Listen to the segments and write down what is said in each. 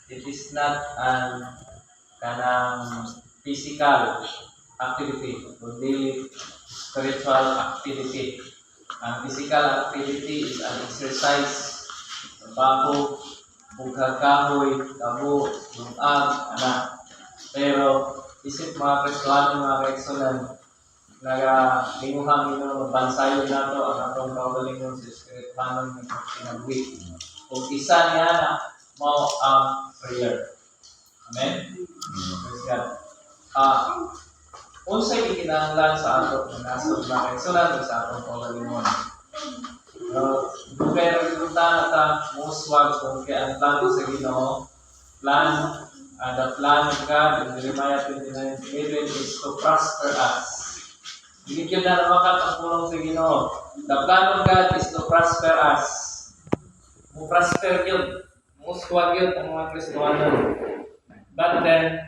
it is not an kanang physical activity, kundi spiritual activity. Ang physical activity is an exercise, trabaho, bughag-kahoy, tabo, bungag, anak. Pero isip mga Kristohano, mga kaigsunan, nagalinguhang bansayon nato ang atong kaugalingon sa Espirituhanon nga pinagwit. Kung isa niya na mao ang prayer. Amen? Praise God. Unsay gikinahanglan sa ato nga nasod mga kaigsunan sa atong kaugalingon. Pero kita ta muswag kung kaya ang plano sa Ginoo, the plan of God in Jeremiah 29:11 is to prosper us. Hindi yun na namakat ang pulong sa Ginoo. The plan of God is to prosper us. Prosper yun. Muswag yun ang mga Kristohano. But then,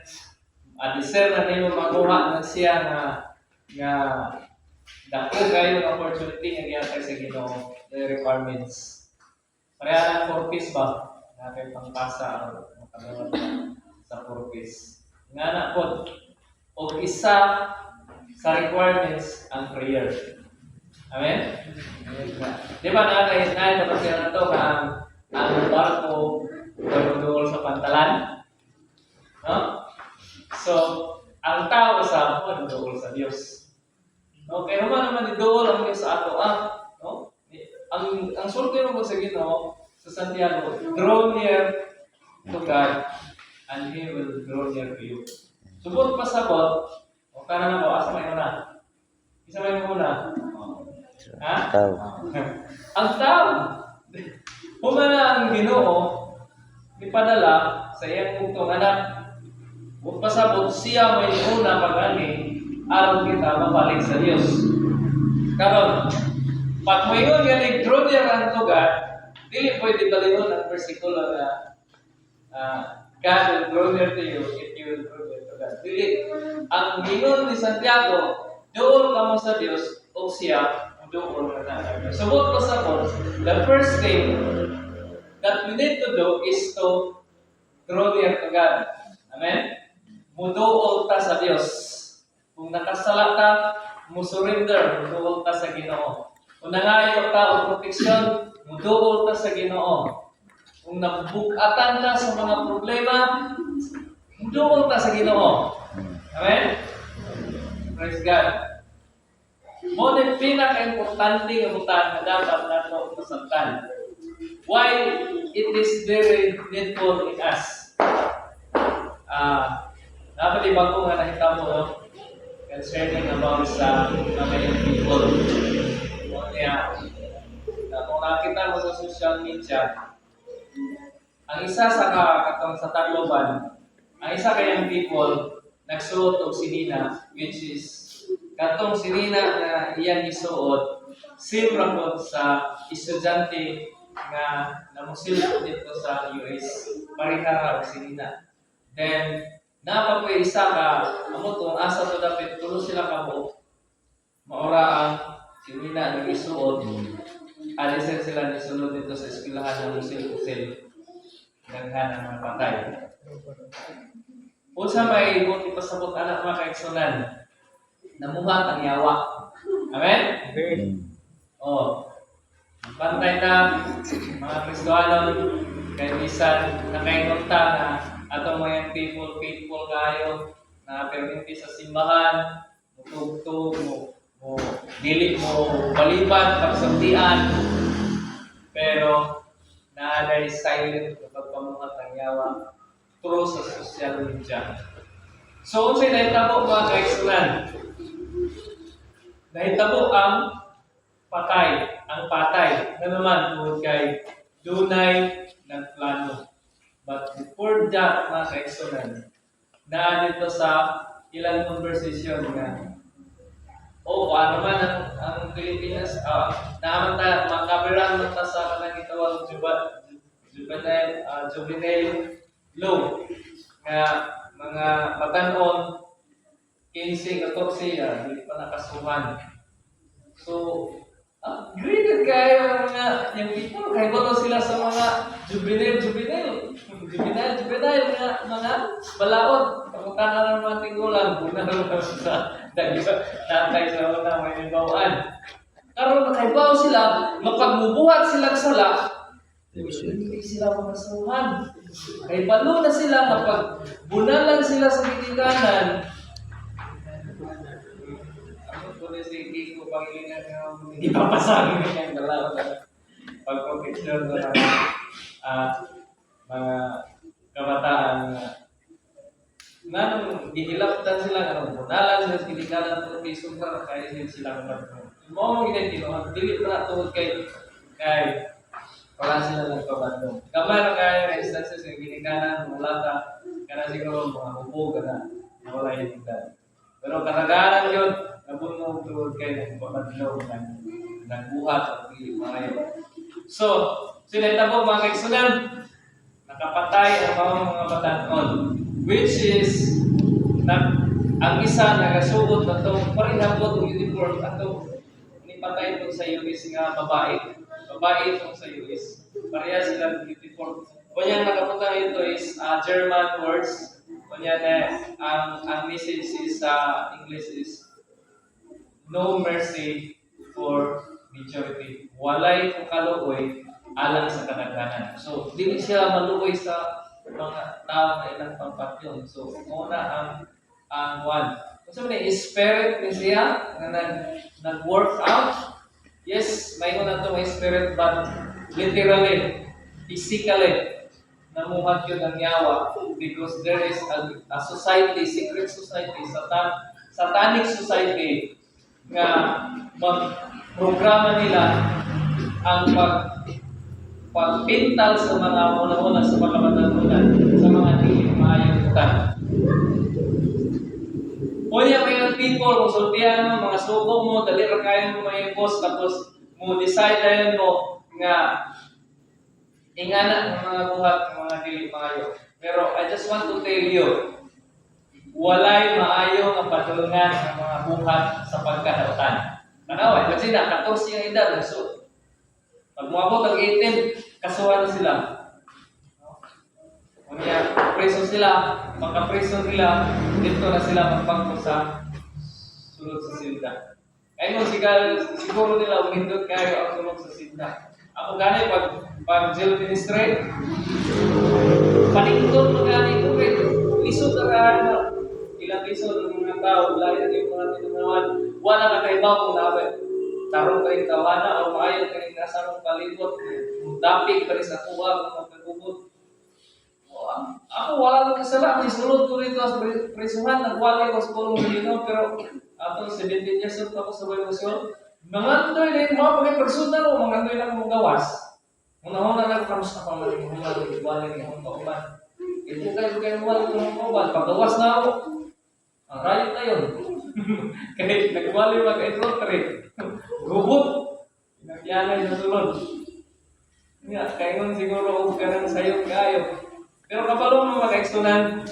deserve na niyo makuha na siya nga dako kayo ng opportunity nga giyatay sa Ginoo, the requirements. Pareha ng purpose ba? Natin pangpasa o makagawa sa purpose. Nga na po, o isa sa requirements ang prayer. Amen? Di ba nakakain na siya na ito ang barko duol sa pantalan? No? So, ang tao sa ako duol sa Diyos. No, kaya naman idool ang Diyos sa ato, no? Ang sulti mo sa Ginoo sa Santiago, draw near to God and He will draw near to you. Subot pa sabot, o kana na mo, asa may una? Isa may una? Ha? Tao. Ang tao, humana ang Ginoo, ipadala sa iyang bugtong anak. Huwag pasabot siya may una pag-ani, aron kita mabalik sa Diyos. Karon, pag mo yun yan, draw near unto God, dili pwede balihon ang versikulo na God will draw near to you if you will draw near to God. Dili, ang gingon ni Santiago, doon ka mo sa Diyos o siya, doon ka na. Subot ko sa po, the first thing that we need to do is to draw near to God. Amen? Muduol ta sa Diyos. Kung nakasala ka, musurrender, muduol ta sa Ginoo. Kung nangayo ka o proteksyon, muduol ta sa Ginoo. Kung nabukatan ka sa mga problema, muduol ta sa Ginoo. Amen? Praise God. Mo ni pinaka-importante nga butang na dapat nato masabtan. Why it is very needful in us. Dapat ibang ko nga nakita mo, no? Concerning about sa mga people. Kung nakita mo sa social media, ang isa sa sa Tacloban, ang isa kayang people, nagsuot og sinina, which is katong sinina na iyang isuot, same rapod sa estudyante nga namusilip dito sa US, parihara og sinina. Then, napapoy isa ka, amutong asa to dapat tulo sila ka mo, maura ang sinina ng isuot, alisin sila ni sulod dito sa eskwelahan ng musil-musil, naghan ng mga patay. Unsa may buti pasabot anak mga kaigsunan, namuhat ang yawa. Amen? Oh. Pantay na mga Kristohano, kay bisan nakaingunta na atong mga faithful kayo na perminti sa simbahan, mutugtog mo dili mo baliban pagsantian, pero naaday silent kapag pamuhat ang yawa through sa social media. So, unsay nahitabo mga kaigsunan? Nahitabo ang patay. Na naman tungod kay dunay nagplano. But before that, mga kaigsunan, na dito sa ilang conversation nga, paano man ang Pilipinas, naaman ta, makabiran mo ta sa kanang gitawag juvenile law, nga mga patanon, 15, 14, hindi pa nakasuhan. So, graded kayo mga yung people, kaya ba sila sa mga juvenile. Jupiter nga mga balaod. Pagkakaroon ng mga tigulang, muna naman sa tatay sa una, may nibawaan. Karoon nakaibaw sila, mapagbubuhat silang sala, hindi sila makasuhan. Kay balo na sila, kapag bunalan sila sa gitikanan, ako po na si Kiko, Pangilinan nga, hindi papasangin niya ang dalawa na pagpapicture ko ng mga kabataan na nung gihilaptan sila, bunalan sila sa gitikanan, pero sobrang kaya sila kapag mo mo ginagino, dili pa na tungod kay wala sila nagpabandong. Kamay na kaya instances ng ginikanan, wala ka, kana siguro mga hubog ka na, wala yung tingnan. Pero karaganan yun, nabunog tungod kay nagpabandong, nagbuhat, at pili mga yun. So, sinita po mga kaigsunan, nakapatay ang mga batanon, which is, ang isa nagasugot na ito, parihapot ng uniform at ito, patay ito sa US nga babae. Babae ito sa US. Pareha sila beautiful. Kunyang nakapunta ito is German words. Kunya ang message is English is no mercy for majority. Walay kung kaluoy alang sa kadaghanan. So, dili siya maluoy sa mga tao na ilang pampatyon. So, muna ang one. So, spirit ni siya na nag-work out. Yes, may na ito may spirit, but literally, physically, namuhat yun ang yawa because there is a society, secret society, satanic society nga mag-programa nila ang pagpintal sa mga una-una sa mga batanunan, sa mga hindi maayong utang. Kunya may people, konsultihan mo, mga suko mo, dali ra kayo mo may post, tapos mo decide ayon mo nga ingana ng mga buhat ng mga dili maayo. Pero I just want to tell you, walay maayo nga padulngan ng mga buhat sa pagkadautan. Tanawa, kasi na 14 ang edad, so pag moabot ang 18, kasuhan na sila. Kaya preso sila, magka-preso nila, dito na sila magpangko sa sulod sa silda. Kaya mo siguro nila, umindot kayo ang sulod sa silda. Ako gani, pag jail ministry, panington mo gani ito rin. Lisod na kaano, ilang lisod ng mga tao, layan yung mga tinunawan, wala na kaibaw kung nabi. Tarong ka rin tawana, o maayon ka rin nasarong palibot, dapig ka rin sa kuha, kung magkagubot. Ako wala nang kasala, may sulod ko rito sa presuhan, nagwali ko sa pulong Milino, pero atong 17 years old ako sa Bayosyon, mangandoy na yung mga pagkapersonan o mangandoy na mong gawas. Una-una lang, kamusta pa man yung wali ng mga kauban. Ito kayo wali ng mga kauban, paggawas na ako, ang rayot na yun. Kahit nagwali mag-enrotre, gubot, pinagyanay na sulod. Kaya nun siguro huwag ka nang sayong kayo. Pero kapalo mo mag-ekstunan,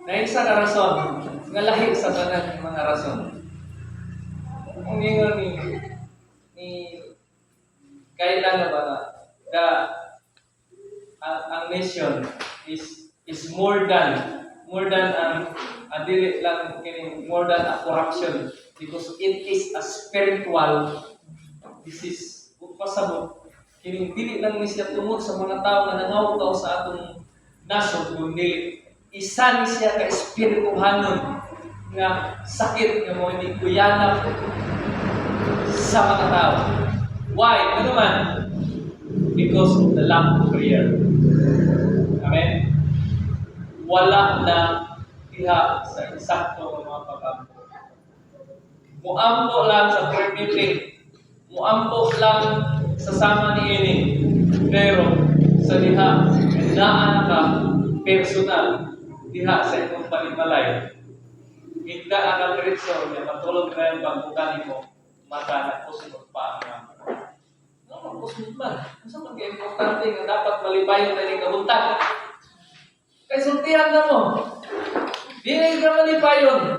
na isa ka rason, nga lahi sa tanan mga rason. Ang ingon ni kailan na ba na ang mission is more than dili lang kini more than a corruption because it is a spiritual disease. Pasabot kini dili lang ni siya tungod sa mga tao nga nangaw sa atong nasod kundi isa ni siya ka espirituhanon nga sakit nga mo ni kuyanap sa mga tao. Why? Ano man? Because of the lack of prayer. Amen? Wala na diha sa eksakto ng mga pag-ampo. Muampo lang sa prayer meeting. Muampo lang sa sama ni ini. Pero sa diha, naan ka personal diha sa itong panimalay. Hindi ang diretso na matulog na yung pagbukan mo, mata na pusunod pa ang magpusunod man. Kasi mag-importante nga dapat malibayon na yung kabuntag. Kaya sultihan na mo. Di na ka malibayon.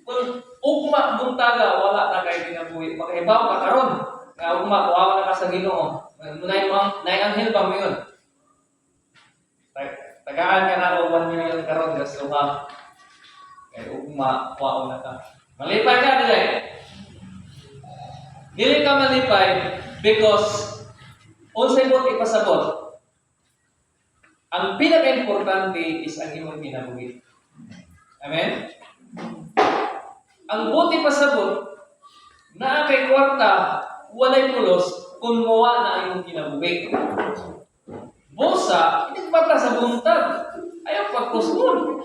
Kung ugma buntaga, wala na kayo ginabuhi. Makahibaw ka karon. Nga ugma, kuhawa na ka sa Ginoo. Nay anghel ba mo yun? tagaan ka na ako 1 million karon gasto ha. Kaya ugma, kuwaon na ka. Malipay ka nila. Dili ka malipay because unsay mo ipasabot. Ang pinaka-importante is ang imong kinabuhi. Amen? Ang buti pasabot, na kay kwarta, walay pulos, kung muwa na imong kinabuhi. Busa, hindi pa sa buntag. Ayaw pagkusmon.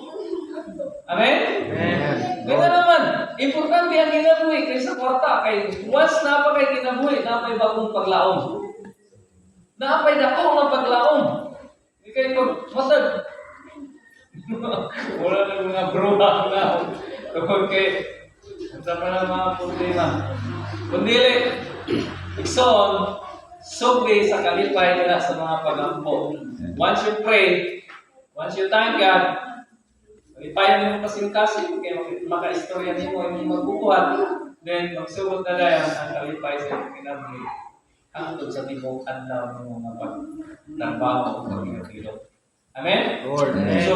Amen? Amen. Kaya naman, importante ang kinabuhi kaysa kwarta. Kay once na pa kay kinabuhi, napay bagong paglaom. Napay dako nga paglaom. Hindi kayo pagmatag. Wala na mga bruha na. Tungkol kay, sa pa na mga problema. Kundili, ikson, sugli sa kalipay nila sa mga pagampo. Once you pray, once you thank God, kalipayan mo kasing-kasing, kaya maka-istorya mo, hindi magbubuhat, then magsugod na lang ang kalipay sa iyong kinabuhi. Hangtod sa tibok adlaw ng mga pagtrabaho o pagkakilo. Amen? Lord. So,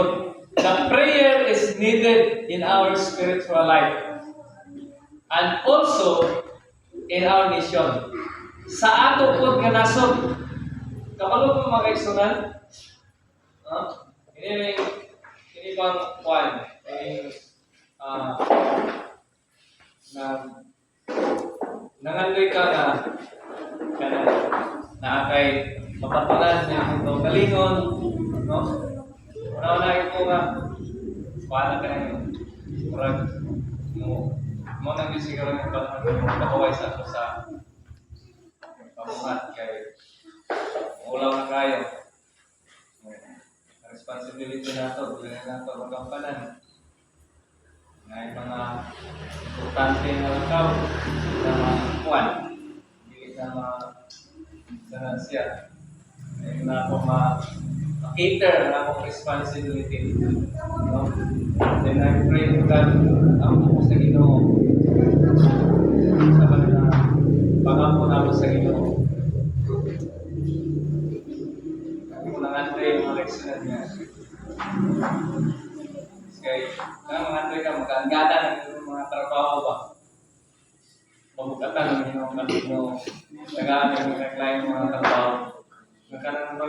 the prayer is needed in our spiritual life and also in our mission. Sa ato po nga nasod, kapalo po mga kaigsunan, ini bang kwan, nangandoy ka na kay mapatulan niya itong kalingon, no? Una-una ko nga, paano ka na yun? Parang, mo nang siguro ng pagkakaway sa ako sa pamuhat kay ulaw na kayo. Responsibility na ito, hindi na ito magampanan. Ngayon mga importante na lakaw sa mga kuwan, hindi na siya. Ngayon na ako ma-cater na akong responsibility. No? Then I pray to God, ako po sa Ginoo. Sa mga pangampo na ako sa Ginoo. Nangantoy yung mga leksyonan niya. Kaya, nangantoy ka, magkaangada ng mga trabaho ba? Pabukatan ng inyong kanino, tagaan ng mga kliyeng mga trabaho. Nagkaroon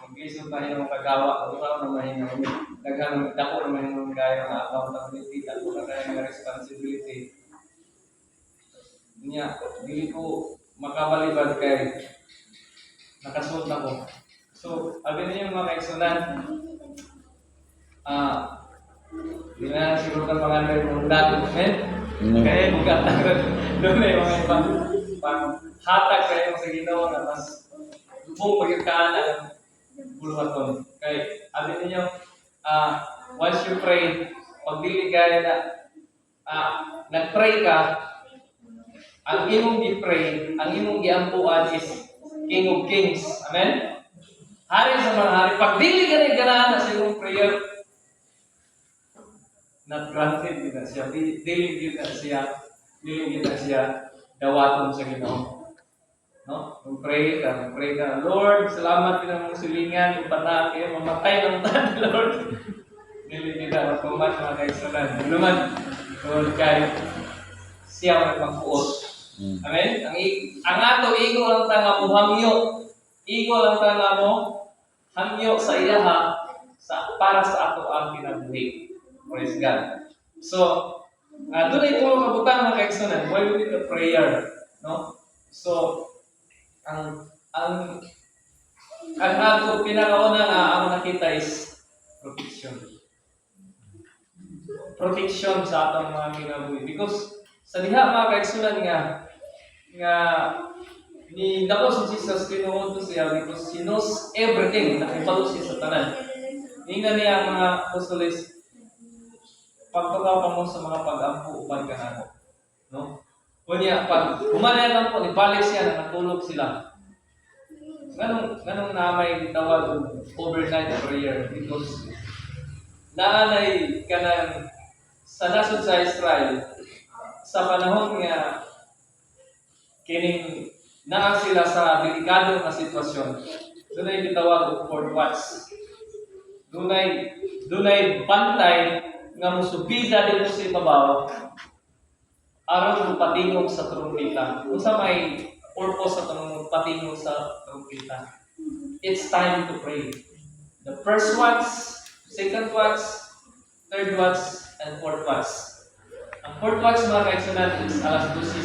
mag-isip tayo ng kagawa, kung ano naman yung nagkaroon, dako naman yung gaya ng accountability, dako na kaya ng responsibility. Niya, hindi ko makabalibad kay nakasunod ako. So, sabi niyo mga kaigsunan, hindi na siguro ng mga ng document, kaya bugat na doon na yung mga pang-hatag kayo sa Ginoo na mas lubong pagkakaan ng buluhaton. Kaya, sabi niyo, once you pray, pag dili kaya na nag-pray ka, ang imong gi-pray, ang imong giampuan is King of Kings. Amen? Hari sa mga hari. Pag dili ka rin ganahan na sa iyong prayer, not granted kita siya. Dili kita siya dawaton sa Ginoo. No? Mag-pray ka. Lord, salamat ka ng silingan, ipana kayo, mamatay ng tan, Lord. Dili kita magpumat mga kaigsunan. Naman, Lord, kayo siya magpagpuot. Amen? Ang ato, igo lang tanga mo hangyo. Igo lang tanga mo hangyo sa ilaha para sa ato ang kinabuhi. Praise God. So, doon ay tulong kabutang mga kaigsunan. Why we need a prayer? No? So, ang ato pinakauna nga ang nakita is protection. Protection sa atong mga kinabuhi. Because sa diha mga kaigsunan nga ni dako si Jesus tinuod siya because he knows everything. Nakipalo siya sa tanan. Ingnan niya ang mga apostoles pagtukaw pa mo sa mga pag-ampo uban ka nako. No? Kunya pag humanay lang po ibalik siya na natulog sila. Ganong na may tawag overnight prayer because naanay kanang sa nasod sa Israel sa panahon nga kining naa sila sa delikado na sitwasyon. Doon ay gitawag of 4 watch. dunay bantay nga musubida dito sa ibabaw aron patingog sa trumpeta. Unsa may purpose sa patingog sa trumpeta? It's time to pray. The first watch, second watch, third watch, and fourth watch. Ang fourth watch mga kaisunat is alas 12